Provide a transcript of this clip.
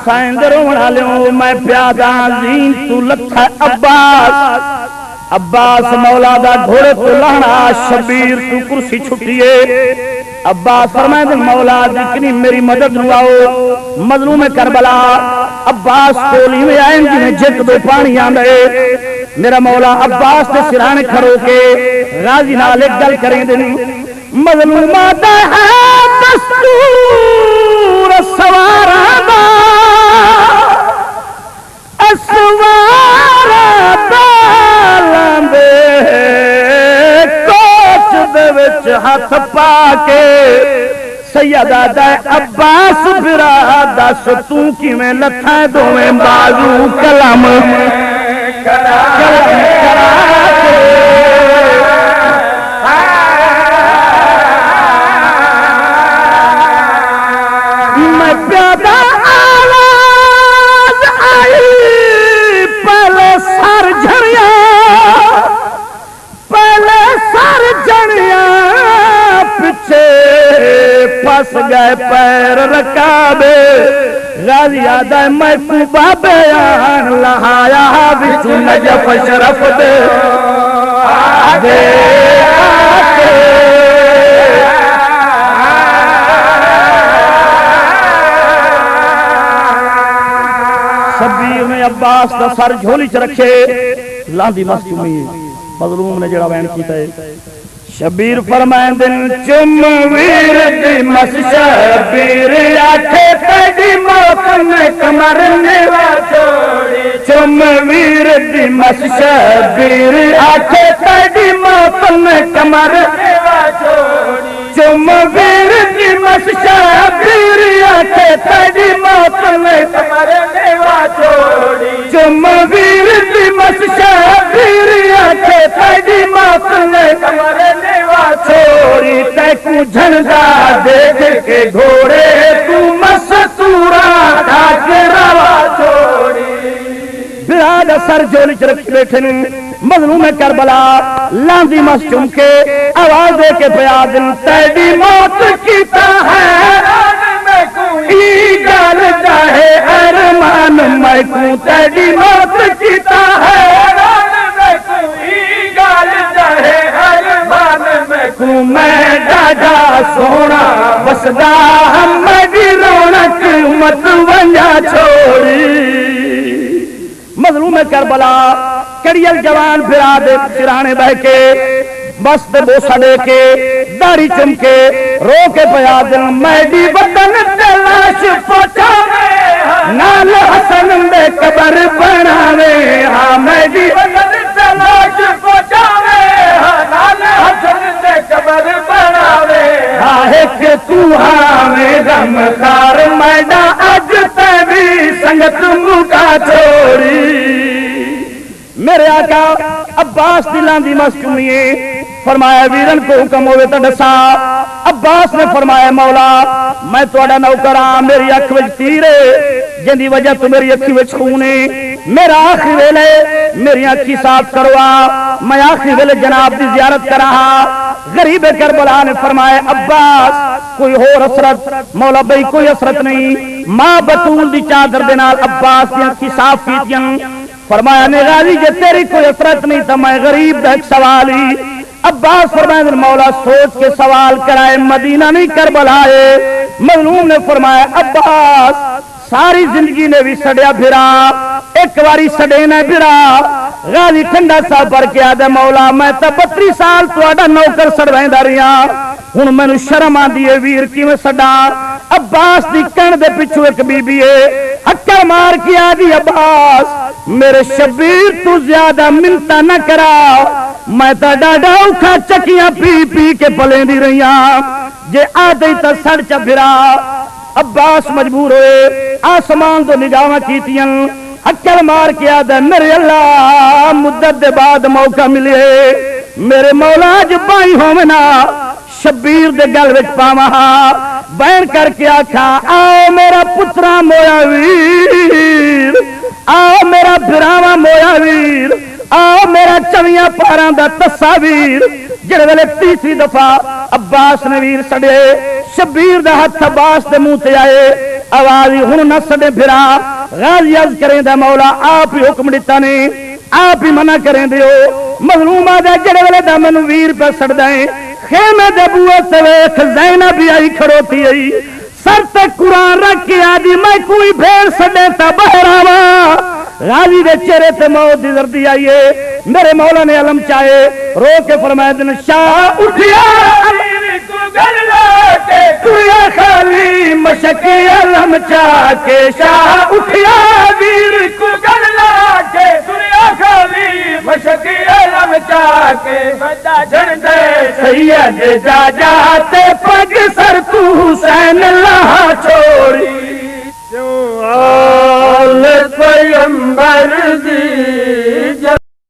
حسین دے روਣ والوں میں پیادا زین تو لکھا عباس مولا دا گھوڑے تو لہنا شبیر تو کرسی چھٹیے عباس فرمائے مولا جتنی میری مدد نو آؤ مظلوم کربلا عباس کولی میں آئیں جنہیں جت دو پانی آندے میرا مولا عباس کے سرانے کھڑو کے غازی نالے گل کریں دن مظلومات ہے دستور سوارا دا اسوارا دالاندے کوچ دے وچ ہاتھ پا کے سیدہ دے عباس پھرا دس تو کیویں لتھاں دوویں بازو کلم کرا میں پیادہ آواز آئی پہلے سر جھڑیا پیچھے پس گئے پیر رکابے غازی آدھا میں کو بابیان لہایا بچو نجف شرف دے آدھے شبیر نے عباس کا سر جھولی چ رکھے لاندی مستومی مظلوم نے جڑا بیان کیتا ہے شبیر فرمائیں دن چم ویر دی مس شبیر آکھے تیری موت میں کمر نیوا چھوڑی چم ویر دی مس شبیر آکھے تیری موت میں کمر نیوا چھوڑی چم ویر دی مس شبیر آکھے تیری موت میں کمر نیوا چھوڑی چم ویر دی مس شبیر آکھے تیری موت میں کمر چھوڑی تیکو جھنڈا دیکھ کے گھوڑے تو مستورا ڈھاک روا چھوڑی براد سر جولی چرک بیٹھے مظلوم کربلا لاندی مس چمکے آواز دے کے پیادن تیری موت کیتا ہے ای گال چاہے ارمان میں کو تیری موت کیتا ہے ای گال چاہے میں ڈاڈا سونا بسدا ہم میری رونق مت ونجا چھوڑی مظلوم کربلا کڑیل جوان پھرا دے سرانے بہ کے مست بوسا دے کے داڑھی چمکے رو کے پیا دن میری وطن تلاش پہنچاوے نال حسن میں قبر بناوے ہاں میری وطن تلاش پہنچاوے نال حسن قبر بناوے ہے کہ تو ہمیں غم خار میڈا اج تے بھی سنگت مکا چھوڑی میرے آقا عباس دلان دی مسکمیے فرمایا ویرن کو حکم ہوئے تو ڈسا عباس نے فرمایا مولا میں توڑا نوکراں میری اکھ وچ تیرے جن دی وجہ تو میری اکھی وچ خونے میرا آخری ویلے میری اکھی صاف کروا میں آخری ویلے جناب دی زیارت کراہا غریب کربلا نے فرمایا عباس کوئی ہو حسرت مولا بھائی کوئی حسرت نہیں ماں بطول دی چادر دے نال عباس دی اکھی صاف کیتیاں فرمایا نے غازی جے تیری کوئی حسرت نہیں تو میں غریب دا ایک سوال ہی عباس فرمایا مولا سوچ کے سوال کرائے مدینہ نہیں کربلا ہے مظلوم نے فرمایا عباس ساری زندگی نے بھی سڑیا پھرا ایک واری سڑے نہ پھرا غازی ٹھنڈا سا پر کے آدھے مولا میں تا 32 سال تو آڈا نوکر سڑوائیں داریا ہن میں نو شرم آن دیئے ویر کی میں سڑا عباس دی کن دے پچھو ایک بی بی ہے ہکر مار کی آدھی عباس میرے شبیر تو زیادہ منتا نہ کرا میں تا ڈاڈا اکھا چکیاں پی پی کے پلیں دی رہیاں جے آدھے تا سڑ چا پھرا عباس مجبور ہوئے آسمان تو نگاہ کیتیاں ہکر مار کے آدھے میرے اللہ مدت دے بعد موقع ملے میرے مولا جو بائی ہومنا شبیر دے گل وچ پاواں بین کر کے آکھا آؤ میرا پترا مویا ویر آؤ میرا بھراواں مویا ویر آؤ میرا چویاں پاراں دا تصاویر جڑے ویلے تیسری دفعہ عباس نے ویر سڑے شبیر دا ہاتھ عباس دے منہ تے آئے آواز ہن نہ سڈے پھرا غازی عرض کریں دا مولا آپ ہی حکم دیتا نے آپ ہی منع کریں دیو مظلومہ دے جڑے ویلے دا مینوں ویر پہ سڑدا ہے خیمے دے بوئے تے ویکھ زینب بھی آئی کھڑوتی آئی سر تے قرآن رکھ کے آدھی میں کوئی بھیڑ سڈے تا باہر آواں غازی دے چہرے تے موت دی زردی آئیے میرے مولا نے علم چاہے رو کے فرمایا دن شاہ اٹھیا تریا خالی مشکی علم چاہ کے شاہ اٹھیا ویر کو گل لا کے تریا خالی مشکی علم چاہ کے بدا جن دے سید جا جاتے پگ سر تو حسین اللہ چھوڑی جو آل پیغمبر دی